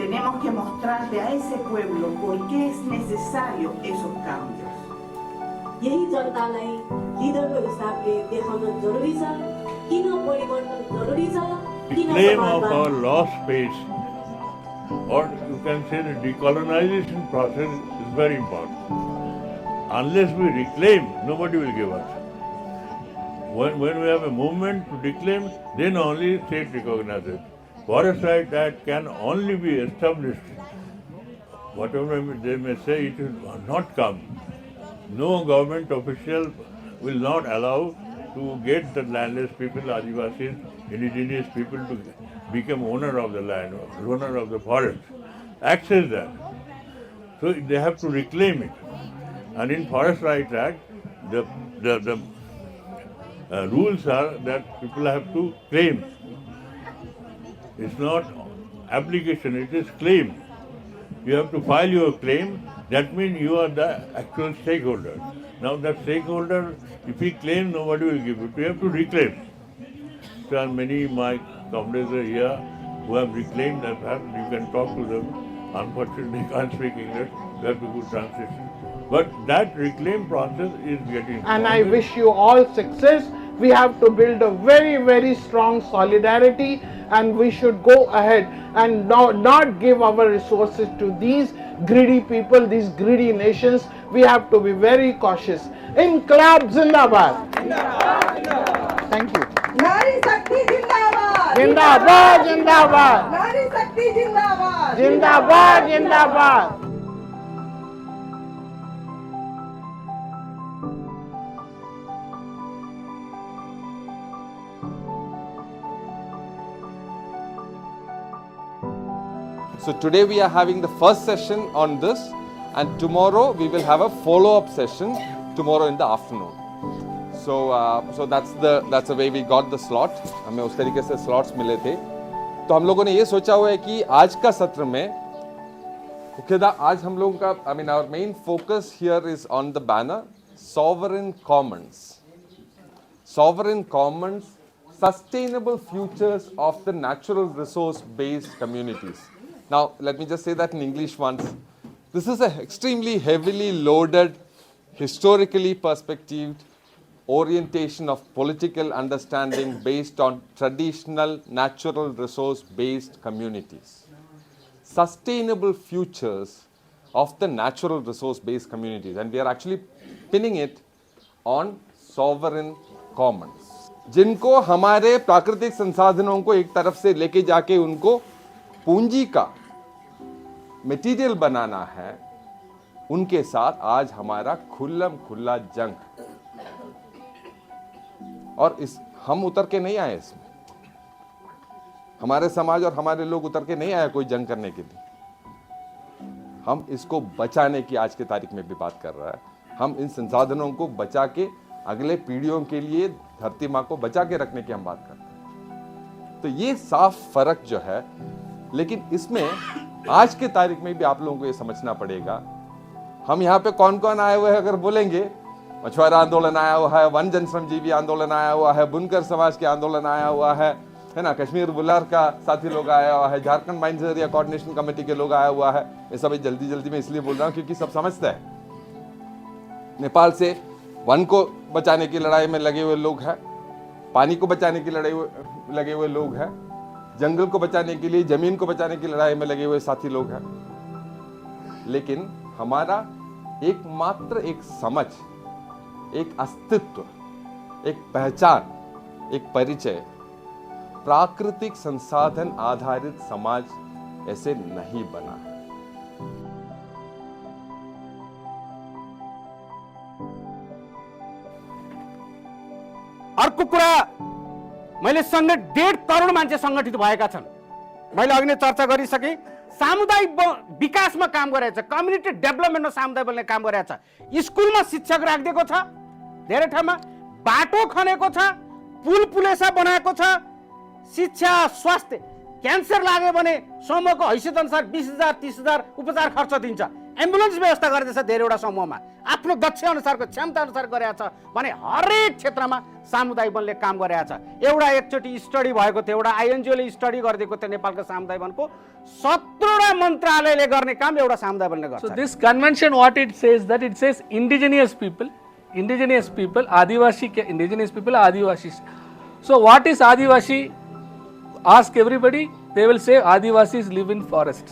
tenemos que mostrarle a ese pueblo por qué es necesario esos cambios. यही जनतालाई लिडरको हिसाबले देखाउन जरुरी छ किन परिवर्तन जरुरी छ किन Claim of समाजवाद our lost space, or you can say the decolonization process is very important. Unless we reclaim, nobody will give us. When we have a movement to reclaim, then only state recognizes. Forest Rights Act can only be established. Whatever they may say, it will not come. No government official will not allow to get the landless people, Adivasis, indigenous people to become owner of the land, owner of the forest, access that. So they have to reclaim it. And in Forest Rights Act, the rules are that people have to claim. It's not application, it is claim. You have to file your claim. That means you are the actual stakeholder. Now that stakeholder, if he claims, nobody will give it. You have to reclaim. There are many my comrades are here who have reclaimed that fact. You can talk to them. Unfortunately, they can't speak English. You have to do translation. But that reclaim process is getting And I stronger. wish you all success. We have to build a very, very strong solidarity, and we should go ahead and not give our resources to these greedy people, these greedy nations. We have to be very cautious. Inqilab Zindabad. Thank you. नारी शक्ति जिंदाबाद Zindabad, Zindabad. नारी शक्ति जिंदाबाद Zindabad, Zindabad. So today we are having the first session on this, and tomorrow we will have a follow-up session tomorrow in the afternoon. So that's the way we got the slot. हमें उस तरीके से slots मिले थे. तो हम लोगों ने ये सोचा हुआ है कि आज का सत्र में आज हम लोगों का our main focus here is on the banner Sovereign Commons. Sovereign Commons, sustainable futures of the natural resource based communities. Now, let me just say that in English once. This is an extremely heavily loaded, historically perspectived orientation of political understanding based on traditional natural resource based communities. Sustainable futures of the natural resource based communities, and we are actually pinning it on sovereign commons, जिनको हमारे प्राकृतिक संसाधनों को एक तरफ से लेके जाके उनको पूंजी का मटेरियल बनाना है, उनके साथ आज हमारा खुल्लम खुल्ला जंग. और हम उतर के नहीं आए इसमें, हमारे समाज और हमारे लोग उतर के नहीं आए कोई जंग करने के लिए. हम इसको बचाने की आज की तारीख में भी बात कर रहा है. हम इन संसाधनों को बचा के अगले पीढ़ियों के लिए धरती माँ को बचा के रखने की हम बात करते हैं. तो ये साफ फर्क जो है, लेकिन इसमें आज के तारीख में भी आप लोगों को ये समझना पड़ेगा. हम यहाँ पे कौन कौन आए हुए हैं अगर बोलेंगे, मछुआरा आंदोलन आया हुआ है, वन जन श्रमजीवी आंदोलन आया हुआ है, बुनकर समाज के आंदोलन आया हुआ है ना, कश्मीर बुलार का साथी लोग आया हुआ है, Jharkhand mines area coordination committee के लोग आया हुआ है. ये सब जल्दी जल्दी में इसलिए बोल रहा हूँ क्योंकि सब समझते हैं. नेपाल से वन को बचाने की लड़ाई में लगे हुए लोग हैं, पानी को बचाने की लड़ाई लगे हुए लोग हैं, जंगल को बचाने के लिए, जमीन को बचाने की लड़ाई में लगे हुए साथी लोग हैं. लेकिन हमारा एकमात्र एक समझ, एक अस्तित्व, एक पहचान, एक परिचय प्राकृतिक संसाधन आधारित समाज ऐसे नहीं बना है. अर्को कुरा, मैले सँगै 1.5 करोड मान्छे सङ्गठित भएका छन्. मैले अघि नै चर्चा गरिसकेँ. सामुदायिक विकासमा काम गरेछ, कम्युनिटी डेभलपमेन्टमा सामुदाय बोल्ने काम गरेछ, स्कुलमा शिक्षक राखिदिएको छ, धेरै ठाउँमा बाटो खनेको छ, पुल पुलेसा बनाएको छ, शिक्षा, स्वास्थ्य, क्यान्सर लाग्यो भने समूहको हैसियत अनुसार 20,000 30,000 उपचार खर्च दिन्छ. एम्बुलेन्स व्यवस्था गर्दैछ धेरैवटा समूहमा, आफ्नो दक्ष अनुसारको क्षमता अनुसार गरेको छ भने हरेक क्षेत्रमा सामुदायिक वनले काम गरेको छ। एउटा एकचोटि स्टडी भएको थियो, एउटा आइएनजिओले स्टडी गरिदिएको थियो नेपालको सामुदायिक वनको 17वटा मन्त्रालयले गर्ने काम एउटा सामुदायिक वनले गर्छ। So this convention, what it says, that it says indigenous people, Adivasi, indigenous people, Adivasis. So what is Adivasi? Ask everybody, they will say Adivasis live in forests.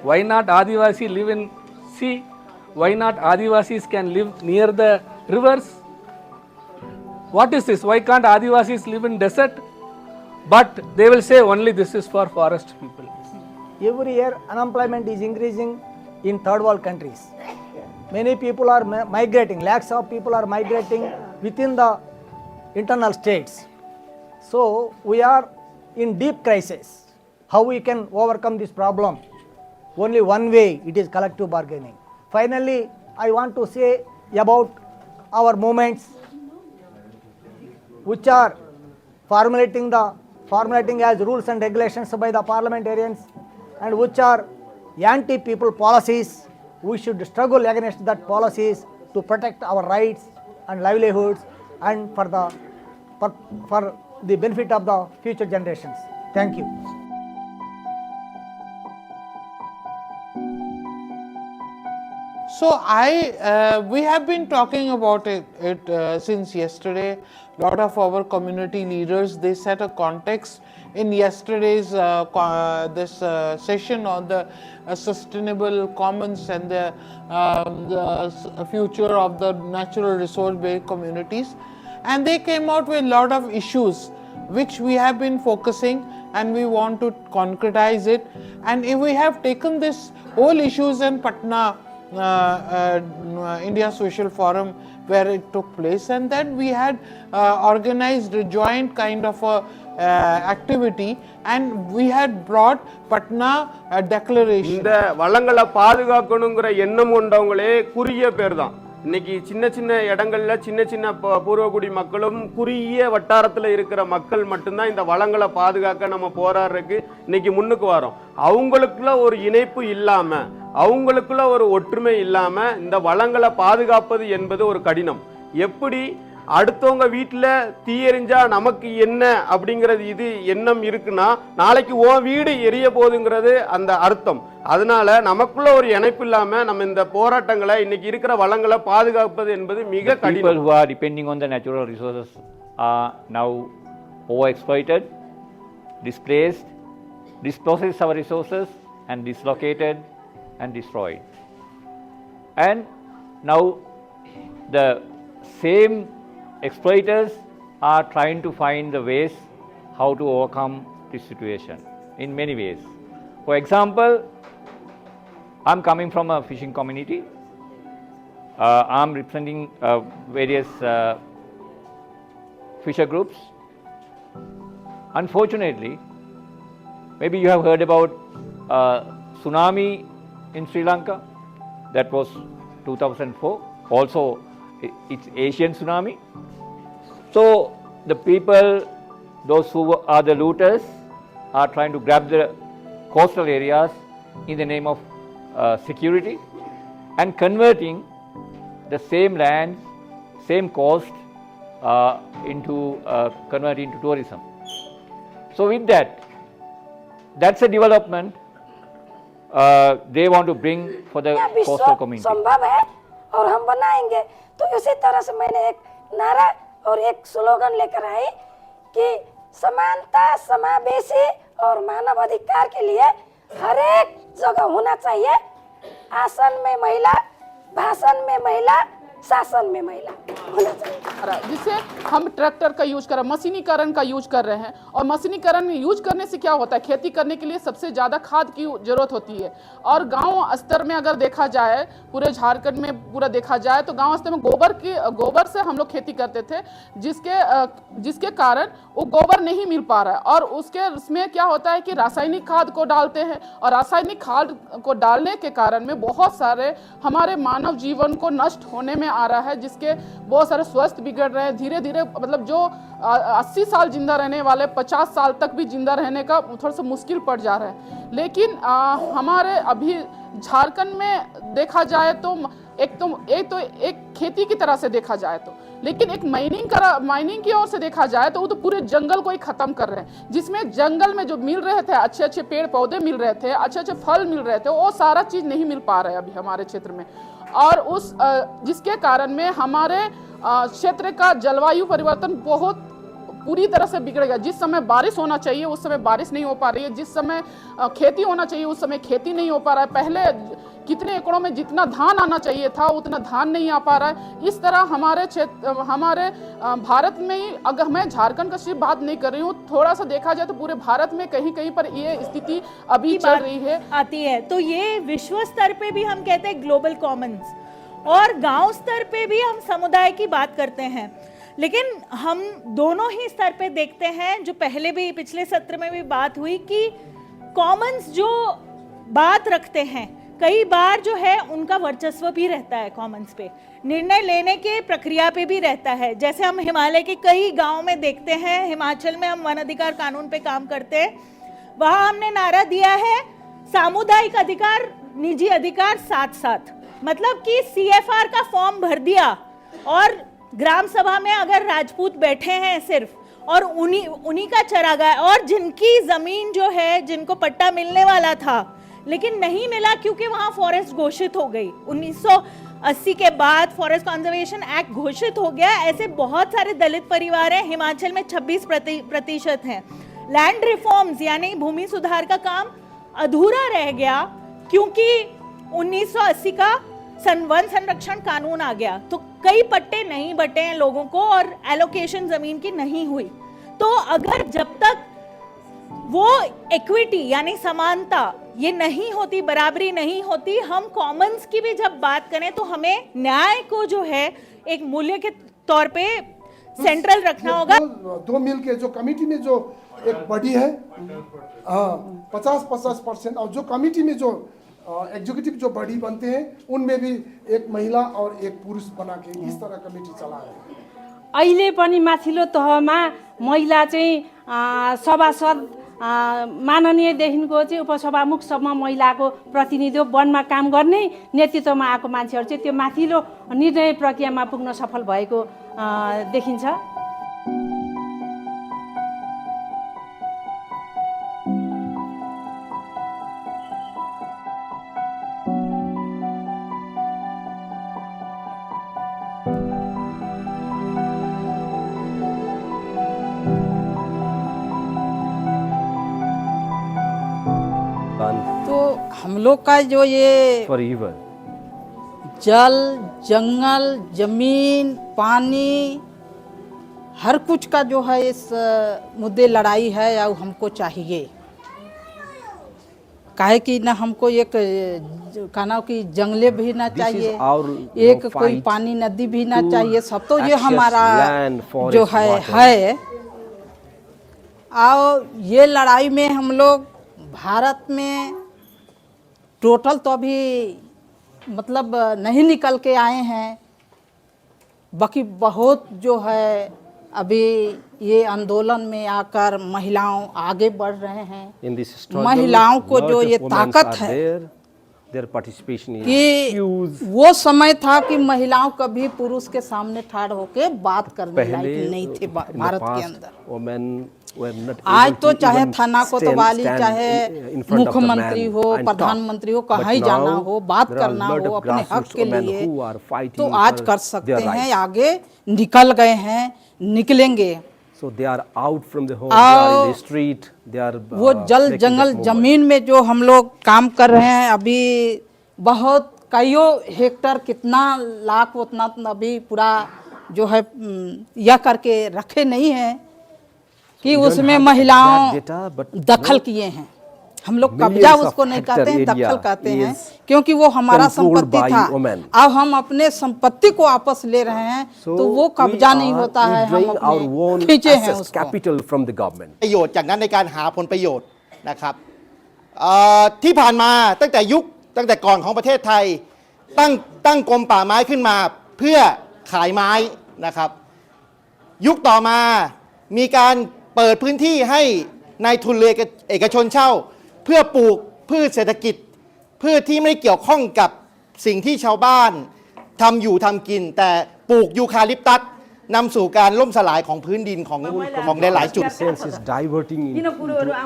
Why not Adivasi live in sea? Why not Adivasis can live near the rivers? What is this? Why can't Adivasis live in desert? But they will say only this is for forest people. Every year unemployment is increasing in third world countries. Many people are migrating, lakhs of people are migrating within the internal states. So we are in deep crisis. How we can overcome this problem? Only one way, it is collective bargaining. Finally, I want to say about our movements which are formulating as rules and regulations by the parliamentarians and which are anti-people policies. We should struggle against that policies to protect our rights and livelihoods and for the benefit of the future generations. Thank you. So we have been talking about it since yesterday. A lot of our community leaders, they set a context in yesterday's session on the sustainable commons and the future of the natural resource-based communities, and they came out with a lot of issues which we have been focusing and we want to concretize it. And if we have taken this whole issues in Patna India Social Forum where it took place, and then we had organized a joint kind of a activity and we had brought Patna declaration. இந்த வளங்களை பாதுகாக்கணுங்கிற எண்ணம் கொண்டவங்களே குறுகிய பேர் தான். இன்னைக்கு சின்ன சின்ன இடங்கள்ல சின்ன சின்ன பூர்வகுடி மக்களும் குறுகிய வட்டாரத்தில் இருக்கிற மக்கள் மட்டும்தான் இந்த வளங்களை பாதுகாக்க நம்ம போராடுறதுக்கு இன்னைக்கு முன்னுக்கு வரோம். அவங்களுக்குள்ள ஒரு இணைப்பு இல்லாம, அவங்களுக்குள்ள ஒரு ஒற்றுமை இல்லாம இந்த வளங்களை பாதுகாப்பது என்பது ஒரு கடினம். எப்படி அடுத்தவங்க வீட்டில் தீயெறிஞ்சா நமக்கு என்ன அப்படிங்கிறது இது எண்ணம் இருக்குன்னா நாளைக்கு ஓ வீடு எரிய போகுதுங்கிறது அந்த அர்த்தம். அதனால நமக்குள்ள ஒரு இணைப்பு இல்லாம நம்ம இந்த போராட்டங்களை இன்னைக்கு இருக்கிற வளங்களை பாதுகாப்பது என்பது மிக கடினம். People who are depending on the natural resources are now overexploited, displaced, dispossessed our resources and dislocated and destroyed. And now the same exploiters are trying to find the ways how to overcome this situation in many ways. For example, I'm coming from a fishing community. I'm representing various fisher groups. Unfortunately, maybe you have heard about tsunami in Sri Lanka. That was 2004. Also, it's Asian tsunami. So the people, those who are the looters, are trying to grab the coastal areas in the name of security and converting the same land, same coast convert into tourism. So with that, that's a development they want to bring for the coastal community. संभव है और हम बनाएंगे. तो इसी तरह से मैंने एक नारा और एक स्लोगन लेकर आई कि समानता, समावेशी और मानव अधिकार के लिए हर एक जगह होना चाहिए. आसन में महिला, भाषण में महिला, शासन में महिला होना चाहिए. जिससे हम ट्रैक्टर का यूज कर रहे हैं, मशीनीकरण का यूज कर रहे हैं. और मशीनीकरण में यूज करने से क्या होता है, खेती करने के लिए सबसे ज़्यादा खाद की जरूरत होती है. और गांव स्तर में अगर देखा जाए, पूरे झारखंड में पूरा देखा जाए तो गांव स्तर में गोबर से हम लोग खेती करते थे, जिसके कारण वो गोबर नहीं मिल पा रहा है. और उसमें क्या होता है कि रासायनिक खाद को डालते हैं और रासायनिक खाद को डालने के कारण में बहुत सारे हमारे मानव जीवन को नष्ट होने में आ रहा है, जिसके बहुत सारे स्वास्थ्य बिगड़ रहे हैं. धीरे धीरे मतलब जो 80 साल जिंदा रहने वाले 50 साल तक भी जिंदा रहने का थोड़ा सा मुश्किल पड़ जा रहा है. लेकिन हमारे अभी झारखंड में देखा जाए तो एक खेती की तरह से देखा जाए तो, लेकिन एक माइनिंग की ओर से देखा जाए तो वो तो पूरे जंगल को ही खत्म कर रहे हैं, जिसमें जंगल में जो मिल रहे थे अच्छे अच्छे पेड़ पौधे मिल रहे थे, अच्छे अच्छे फल मिल रहे थे, वो सारा चीज नहीं मिल पा रहा है अभी हमारे क्षेत्र में। और उस जिसके कारण में हमारे क्षेत्र का जलवायु परिवर्तन बहुत पूरी तरह से बिगड़ गया। जिस समय बारिश होना चाहिए उस समय बारिश नहीं हो पा रही है, जिस समय खेती होना चाहिए उस समय खेती नहीं हो पा रहा है। पहले कितने एकड़ों में जितना धान आना चाहिए था उतना धान नहीं आ पा रहा है। इस तरह हमारे भारत में ही, अगर मैं झारखंड का सिर्फ बात नहीं कर रही हूँ, थोड़ा सा देखा जाए तो पूरे भारत में कहीं कहीं पर ये स्थिति अभी चल रही है आती है। तो ये विश्व स्तर पे भी हम कहते हैं ग्लोबल कॉमन्स, और गांव स्तर पे भी हम समुदाय की बात करते हैं, लेकिन हम दोनों ही स्तर पे देखते हैं, जो पहले भी पिछले सत्र में भी बात हुई कि कॉमन्स जो बात रखते हैं कई बार जो है उनका वर्चस्व भी रहता है कॉमन्स पे, निर्णय लेने के प्रक्रिया पे भी रहता है। जैसे हम हिमालय के कई गांव में देखते हैं, हिमाचल में हम वन अधिकार कानून पे काम करते हैं, वहां हमने नारा दिया है सामुदायिक अधिकार निजी अधिकार साथ साथ, मतलब कि CFR का फॉर्म भर दिया और ग्राम सभा में अगर राजपूत बैठे हैं सिर्फ और उन्हीं का चरागाह, और जिनकी जमीन जो है जिनको पट्टा मिलने वाला था लेकिन नहीं मिला क्योंकि वहां फॉरेस्ट घोषित हो गई, 1980 के बाद फॉरेस्ट कंजर्वेशन एक्ट घोषित हो गया। ऐसे बहुत सारे दलित परिवार हैं, हिमाचल में 26% हैं। लैंड रिफॉर्म्स यानी भूमि सुधार का काम अधूरा रह गया क्योंकि 1980 का वन संरक्षण कानून आ गया, तो कई पट्टे नहीं बटे हैं लोगों को और एलोकेशन जमीन की नहीं हुई। तो अगर जब तक वो इक्विटी यानी समानता ये नहीं होती, बराबरी नहीं होती, हम कॉमन्स की भी जब बात करें तो हमें न्याय को जो है एक मूल्य के तौर पे सेंट्रल रखना होगा। दो मिल के जो कमेटी में जो एक बॉडी है 50-50%, और जो कमेटी में जो एग्जीक्यूटिव जो बॉडी बनते हैं उनमें भी एक महिला और एक पुरुष बना के इस तरह कमेटी चला है। अहिले पनि माथिल्लो तहमा महिला चाहिँ सभासद माननीयदेखिको चाहिँ उपसभामुखसम्म महिलाको प्रतिनिधित्व वनमा काम गर्ने नेतृत्वमा आएको मान्छेहरू चाहिँ त्यो माथिल्लो निर्णय प्रक्रियामा पुग्न सफल भएको देखिन्छ। तो हम लोग का जो ये जल, जंगल, जमीन, पानी, हर कुछ का जो है इस मुद्दे लड़ाई है या हमको चाहिए। काहे कि ना हमको एक कहना कि जंगले भी ना चाहिए, एक कोई पानी नदी भी ना चाहिए, सब तो ये हमारा जो है। और ये लड़ाई में हम लोग भारत में टोटल तो अभी मतलब नहीं निकल के आए हैं, बाकी बहुत जो है अभी ये आंदोलन में आकर महिलाओं आगे बढ़ रहे हैं। महिलाओं को जो ये ताकत है कि वो समय था कि महिलाओं कभी पुरुष के सामने ठाड़ होके बात करने लायक नहीं थे भारत के अंदर। आज तो चाहे थाना कोतवाली, चाहे मुख्यमंत्री हो, प्रधानमंत्री हो, कहीं ही जाना हो, बात करना हो अपने हक के लिए, तो आज कर सकते हैं, आगे निकल गए हैं, निकलेंगे। So they are out from the home, they are in the street, they are वो जल, जंगल, जमीन में जो हम लोग काम कर रहे हैं अभी बहुत कईयों हेक्टर, कितना लाख उतना अभी पूरा जो है यह करके रखे नहीं हैं कि उसमें महिलाओं दखल किए हैं। हम लोग कब्जा उसको नहीं कहते हैं, दखल कहते हैं, क्योंकि वो हमारा संपत्ति था। अब हम अपने संपत्ति को वापस ले रहे हैं, तो वो कब्जा नहीं होता है, हम अपने खींचे हैं उसको। ประโยชน์จากนั้นในการหาผลประโยชน์นะครับที่ผ่านมาตั้งแต่ก่อนของประเทศไทยตั้งกรมป่าไม้ขึ้นมาเพื่อขายไม้นะครับยุคต่อมามีการเปิดพื้นที่ให้นายทุนเรือเอกชนเช่าเพื่อปลูกพืชเศรษฐกิจ พืชที่ไม่เกี่ยวข้องกับสิ่งที่ชาวบ้านทำอยู่ทำกิน แต่ปลูกยูคาลิปตัสนำสู่การล่มสลายของพื้นดินของหลายๆจุด sense is diverting into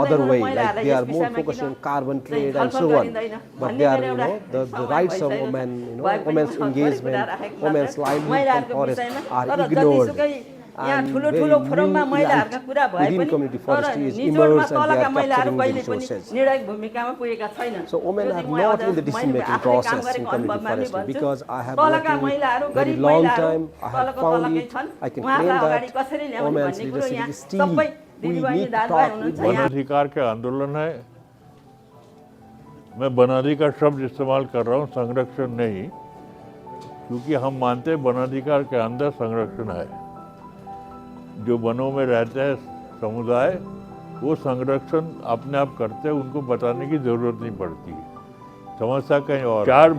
other way, like they are more focused on carbon trade and so on. But they are, the rights of women, women's engagement, women's livelihood from forest are ignored. And very new light within community forestry is emerged and they are capturing the resources. So women are not in the decision-making process in community forestry because I have worked in very long time, I have found it, I can claim that women's leadership is still, we need to talk with one अधिकार के आंदोलन है। मैं वनाधिकार शब्द इस्तेमाल कर रहा हूँ, संरक्षण नहीं, क्योंकि हम मानते हैं वनाधिकार के अंदर संरक्षण है। जो वनों में रहते हैं समुदाय, वो संरक्षण अपने आप करते हैं, उनको बताने की ज़रूरत नहीं पड़ती है। समस्या कहीं और। 4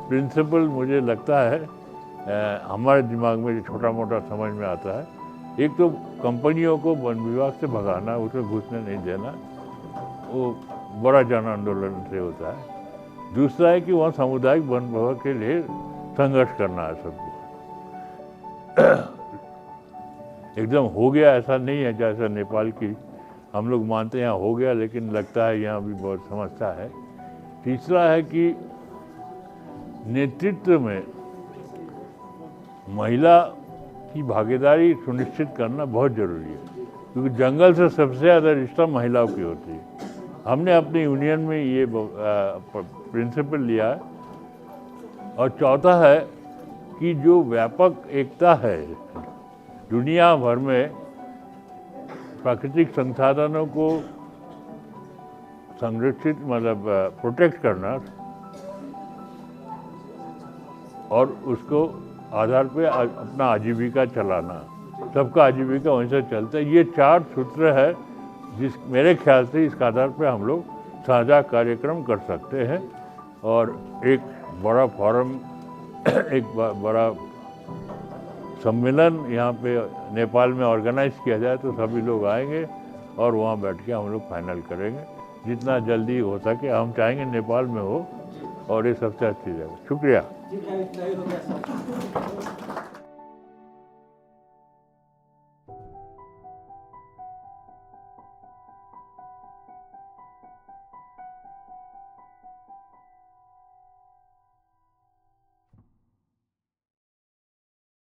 प्रिंसिपल मुझे लगता है हमारे दिमाग में छोटा मोटा समझ में आता है। एक तो कंपनियों को वन विभाग से भगाना, उसमें घुसने नहीं देना, वो बड़ा जन आंदोलन से होता है। दूसरा है कि वहाँ सामुदायिक वन विभाग के लिए संघर्ष करना है सबको। एकदम हो गया ऐसा नहीं है, जैसा नेपाल की हम लोग मानते हैं यहाँ हो गया, लेकिन लगता है यहाँ भी बहुत समस्या है। तीसरा है कि नेतृत्व में महिला की भागीदारी सुनिश्चित करना बहुत ज़रूरी है, क्योंकि जंगल से सबसे ज़्यादा रिश्ता महिलाओं की होती है। हमने अपनी यूनियन में ये प्रिंसिपल लिया है। और चौथा है कि जो व्यापक एकता है दुनिया भर में प्राकृतिक संसाधनों को संरक्षित मतलब प्रोटेक्ट करना और उसको आधार पे अपना आजीविका चलाना, सबका आजीविका वहीं से चलता है। ये 4 सूत्र है जिस मेरे ख्याल से इसके आधार पे हम लोग साझा कार्यक्रम कर सकते हैं और एक बड़ा फोरम एक बड़ा सम्मेलन यहाँ पे नेपाल में ऑर्गेनाइज किया जाए तो सभी लोग आएंगे और वहाँ बैठ के हम लोग फाइनल करेंगे। जितना जल्दी हो सके हम चाहेंगे नेपाल में हो और ये सबसे अच्छी जगह। शुक्रिया।